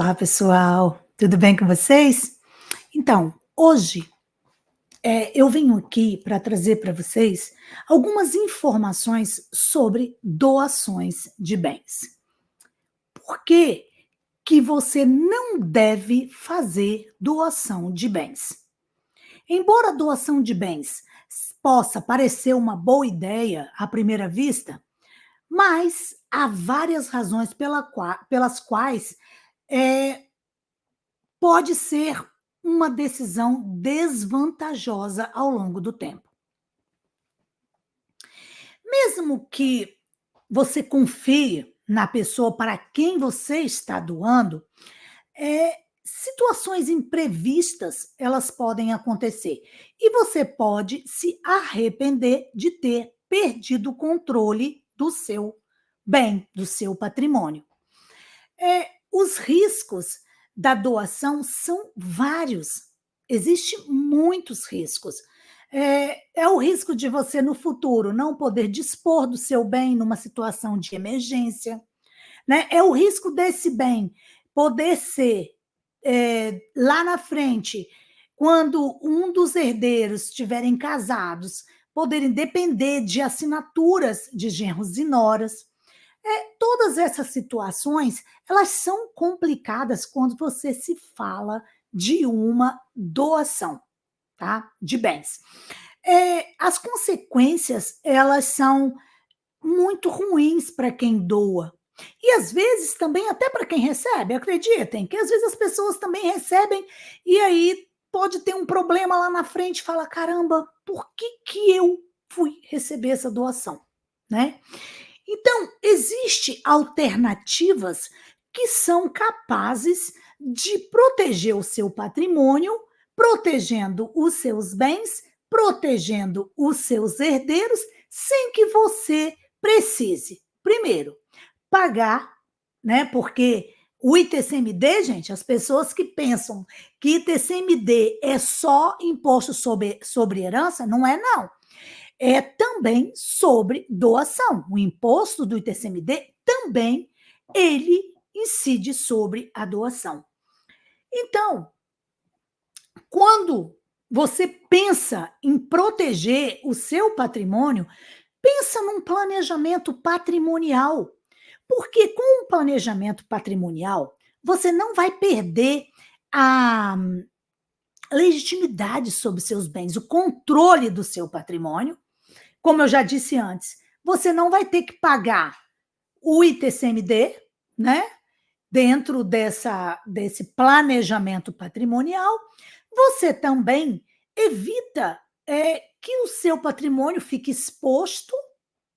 Olá, pessoal, tudo bem com vocês? Então, hoje eu venho aqui para trazer para vocês algumas informações sobre doações de bens. Por que que você não deve fazer doação de bens? Embora a doação de bens possa parecer uma boa ideia à primeira vista, mas há várias razões pelas quais é, pode ser uma decisão desvantajosa ao longo do tempo. Mesmo que você confie na pessoa para quem você está doando, situações imprevistas elas podem acontecer e você pode se arrepender de ter perdido o controle do seu bem, do seu patrimônio. Os riscos da doação são vários. Existem muitos riscos. É o risco de você, no futuro, não poder dispor do seu bem numa situação de emergência, né? É o risco desse bem poder ser, lá na frente, quando um dos herdeiros estiverem casados, poderem depender de assinaturas de genros e noras. Todas essas situações, elas são complicadas quando você se fala de uma doação, tá? De bens. As consequências, elas são muito ruins para quem doa. E às vezes também até para quem recebe, acreditem, que às vezes as pessoas também recebem e aí pode ter um problema lá na frente, fala, caramba, por que que eu fui receber essa doação, né? Então, existe alternativas que são capazes de proteger o seu patrimônio, protegendo os seus bens, protegendo os seus herdeiros, sem que você precise, primeiro, pagar, né? Porque o ITCMD, gente, as pessoas que pensam que ITCMD é só imposto sobre herança, não é, não. É também sobre doação. O imposto do ITCMD também ele incide sobre a doação. Então, quando você pensa em proteger o seu patrimônio, pensa num planejamento patrimonial. Porque com o planejamento patrimonial, você não vai perder a legitimidade sobre seus bens, o controle do seu patrimônio. Como eu já disse antes, você não vai ter que pagar o ITCMD, né? Dentro desse planejamento patrimonial, você também evita que o seu patrimônio fique exposto,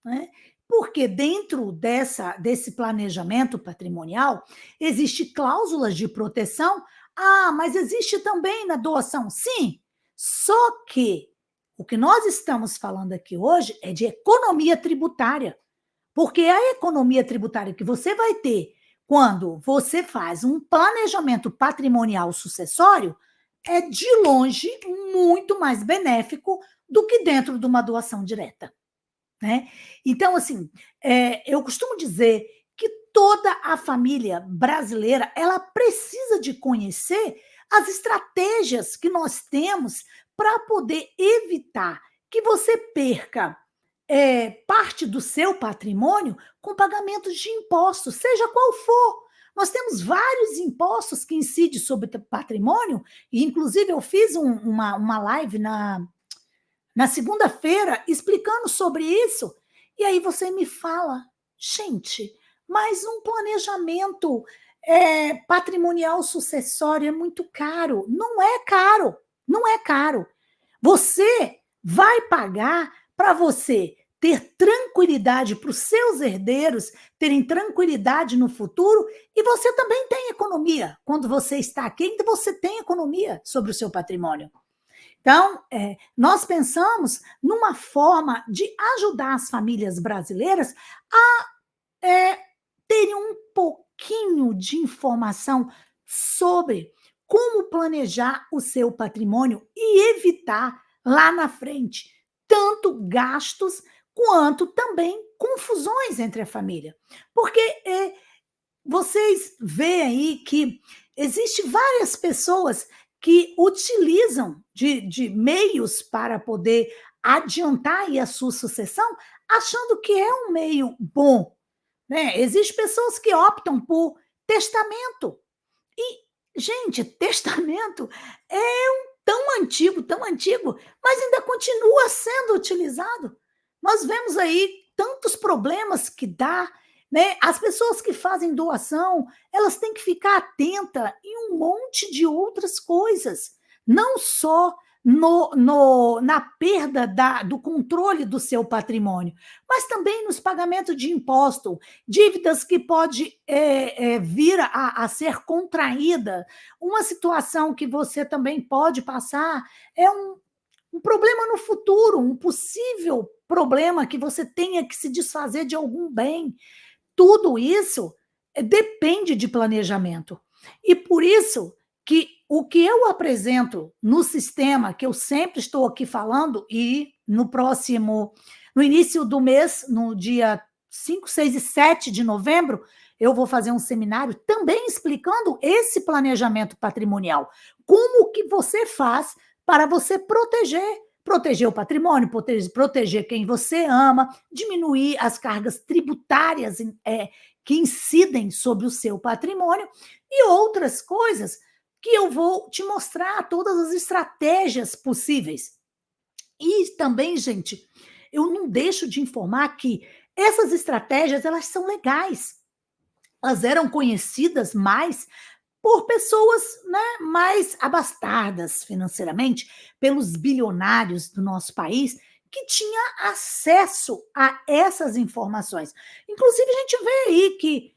né? Porque dentro desse planejamento patrimonial existe cláusulas de proteção. Ah, mas existe também na doação, sim. Só que o que nós estamos falando aqui hoje é de economia tributária, porque a economia tributária que você vai ter quando você faz um planejamento patrimonial sucessório é de longe muito mais benéfico do que dentro de uma doação direta, né? Então, assim, eu costumo dizer que toda a família brasileira ela precisa de conhecer as estratégias que nós temos para poder evitar que você perca parte do seu patrimônio com pagamentos de impostos, seja qual for. Nós temos vários impostos que incidem sobre o patrimônio, e inclusive eu fiz uma live na segunda-feira explicando sobre isso. E aí você me fala, gente, mas um planejamento patrimonial sucessório é muito caro. Não é caro, não é caro. Você vai pagar para você ter tranquilidade para os seus herdeiros terem tranquilidade no futuro e você também tem economia. Quando você está aqui, ainda você tem economia sobre o seu patrimônio. Então, nós pensamos numa forma de ajudar as famílias brasileiras a terem um pouquinho de informação sobre como planejar o seu patrimônio e evitar lá na frente tanto gastos quanto também confusões entre a família. Porque vocês veem aí que existe várias pessoas que utilizam de meios para poder adiantar aí a sua sucessão, achando que é um meio bom, né? Existem pessoas que optam por testamento. E, gente, testamento é tão antigo, mas ainda continua sendo utilizado. Nós vemos aí tantos problemas que dá, né? As pessoas que fazem doação, elas têm que ficar atentas em um monte de outras coisas, não só na perda do controle do seu patrimônio, mas também nos pagamentos de imposto, dívidas que pode vir a ser contraída. Uma situação que você também pode passar é um problema no futuro, um possível problema que você tenha que se desfazer de algum bem. Tudo isso depende de planejamento. E por isso que o que eu apresento no sistema, que eu sempre estou aqui falando, e no início do mês, no dia 5, 6 e 7 de novembro, eu vou fazer um seminário também explicando esse planejamento patrimonial. Como que você faz para você proteger o patrimônio, proteger quem você ama, diminuir as cargas tributárias que incidem sobre o seu patrimônio e outras coisas que eu vou te mostrar todas as estratégias possíveis. E também, gente, eu não deixo de informar que essas estratégias, elas são legais. Elas eram conhecidas mais por pessoas, né, mais abastadas financeiramente, pelos bilionários do nosso país, que tinha acesso a essas informações. Inclusive, a gente vê aí que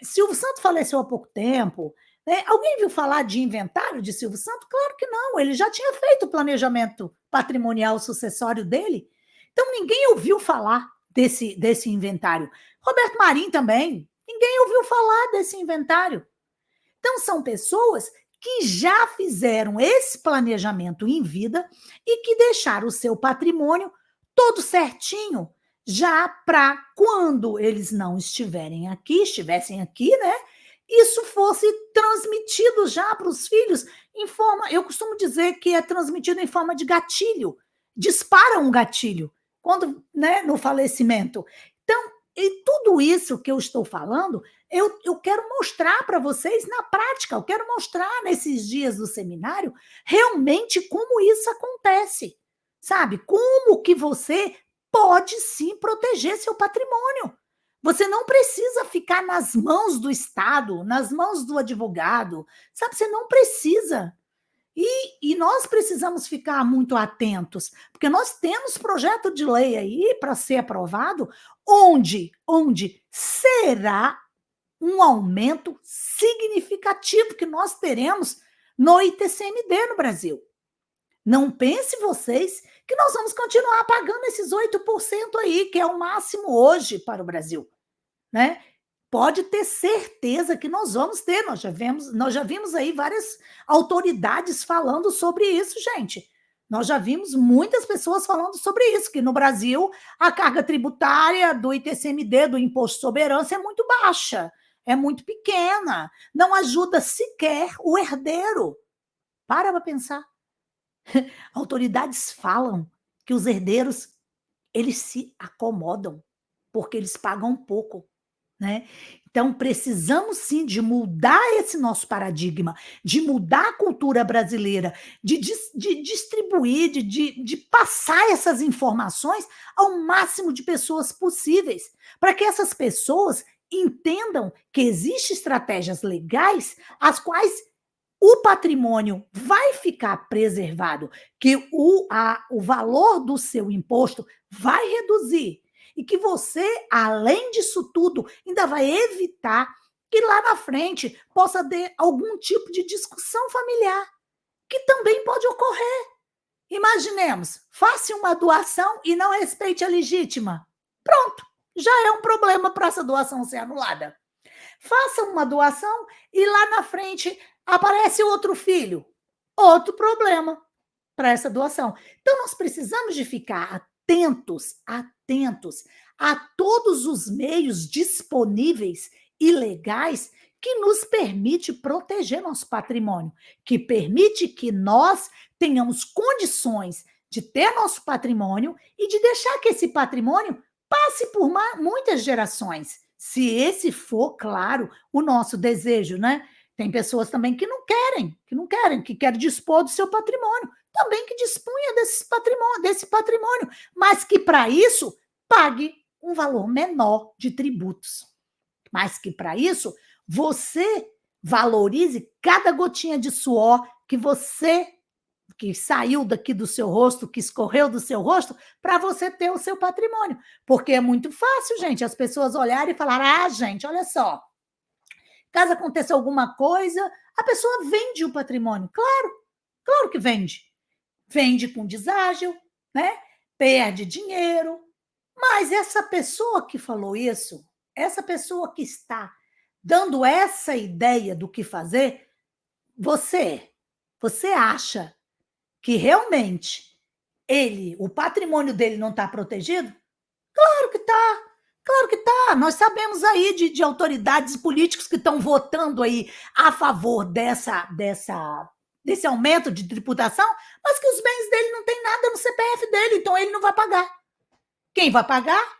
Silvio Santos faleceu há pouco tempo. Né? Alguém viu falar de inventário de Silvio Santos? Claro que não, ele já tinha feito o planejamento patrimonial sucessório dele. Então, ninguém ouviu falar desse inventário. Roberto Marinho também, ninguém ouviu falar desse inventário. Então, são pessoas que já fizeram esse planejamento em vida e que deixaram o seu patrimônio todo certinho, já para quando eles não estivessem aqui, né? Isso fosse transmitido já para os filhos em forma, eu costumo dizer que é transmitido em forma de gatilho, dispara um gatilho quando, né, no falecimento. Então, e tudo isso que eu estou falando eu quero mostrar para vocês na prática, eu quero mostrar nesses dias do seminário realmente como isso acontece, sabe? Como que você pode sim proteger seu patrimônio. Você não precisa ficar nas mãos do Estado, nas mãos do advogado, sabe? Você não precisa. E nós precisamos ficar muito atentos, porque nós temos projeto de lei aí para ser aprovado, onde será um aumento significativo que nós teremos no ITCMD no Brasil. Não pense vocês que nós vamos continuar pagando esses 8% aí, que é o máximo hoje para o Brasil, né? Pode ter certeza que nós vamos ter, nós já vimos aí várias autoridades falando sobre isso, gente. Nós já vimos muitas pessoas falando sobre isso, que no Brasil a carga tributária do ITCMD, do Imposto sobre Herança, é muito baixa, é muito pequena, não ajuda sequer o herdeiro. Para pensar. Autoridades falam que os herdeiros, eles se acomodam, porque eles pagam pouco. Né? Então, precisamos sim de mudar esse nosso paradigma, de mudar a cultura brasileira, de distribuir, de passar essas informações ao máximo de pessoas possíveis, para que essas pessoas entendam que existem estratégias legais as quais o patrimônio vai ficar preservado, que o valor do seu imposto vai reduzir e que você, além disso tudo, ainda vai evitar que lá na frente possa ter algum tipo de discussão familiar, que também pode ocorrer. Imaginemos, faça uma doação e não respeite a legítima. Pronto, já é um problema para essa doação ser anulada. Faça uma doação e lá na frente aparece outro filho. Outro problema para essa doação. Então, nós precisamos de ficar atentos a todos os meios disponíveis ilegais que nos permite proteger nosso patrimônio, que permite que nós tenhamos condições de ter nosso patrimônio e de deixar que esse patrimônio passe por muitas gerações, se esse for, claro, o nosso desejo, né? Tem pessoas também que não querem, que querem dispor do seu patrimônio, também que dispunha desse patrimônio, mas que para isso pague um valor menor de tributos. Mas que para isso você valorize cada gotinha de suor que saiu daqui do seu rosto, que escorreu do seu rosto, para você ter o seu patrimônio. Porque é muito fácil, gente, as pessoas olharem e falarem: ah, gente, olha só, caso aconteça alguma coisa, a pessoa vende o patrimônio. Claro que vende. Vende com deságio, né? Perde dinheiro. Mas essa pessoa que falou isso, essa pessoa que está dando essa ideia do que fazer, você acha que realmente o patrimônio dele não está protegido? Claro que está. Claro que está. Nós sabemos aí de autoridades políticos que estão votando aí a favor desse aumento de tributação, mas que os bens dele não tem nada no CPF dele, então ele não vai pagar. Quem vai pagar?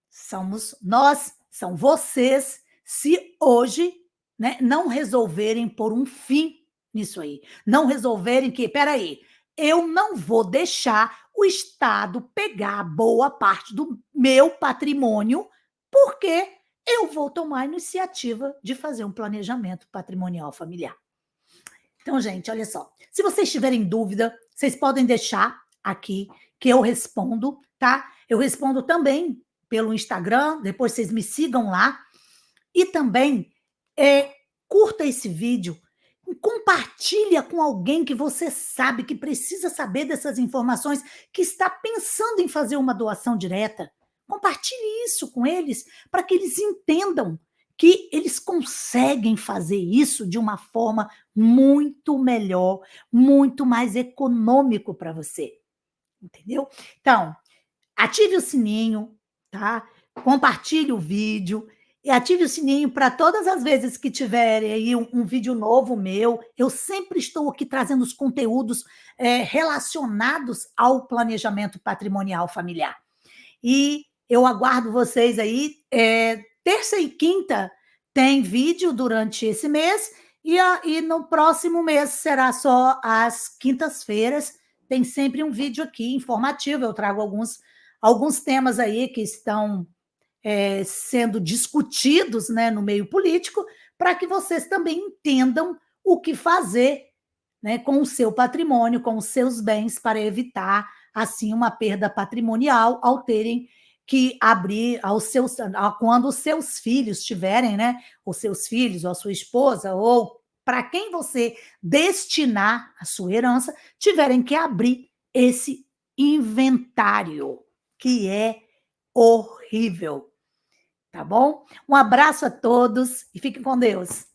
Somos nós, são vocês, se hoje, né, não resolverem pôr um fim nisso aí. Não resolverem que, peraí, eu não vou deixar o Estado pegar boa parte do meu patrimônio, porque eu vou tomar a iniciativa de fazer um planejamento patrimonial familiar. Então, gente, olha só. Se vocês tiverem dúvida, vocês podem deixar aqui que eu respondo, tá? Eu respondo também pelo Instagram, depois vocês me sigam lá. E também curta esse vídeo, compartilha com alguém que você sabe que precisa saber dessas informações, que está pensando em fazer uma doação direta. Compartilhe isso com eles, para que eles entendam que eles conseguem fazer isso de uma forma muito melhor, muito mais econômico para você. Entendeu? Então, ative o sininho, tá? Compartilhe o vídeo e ative o sininho para todas as vezes que tiverem aí um vídeo novo meu. Eu sempre estou aqui trazendo os conteúdos relacionados ao planejamento patrimonial familiar. E eu aguardo vocês aí. Terça e quinta tem vídeo durante esse mês e no próximo mês será só às quintas-feiras. Tem sempre um vídeo aqui informativo. Eu trago alguns temas aí que estão sendo discutidos, né, no meio político, para que vocês também entendam o que fazer, né, com o seu patrimônio, com os seus bens, para evitar, assim, uma perda patrimonial ao terem que abrir quando os seus filhos tiverem, né, os seus filhos, ou a sua esposa, ou para quem você destinar a sua herança, tiverem que abrir esse inventário, que é horrível. Tá bom? Um abraço a todos e fiquem com Deus.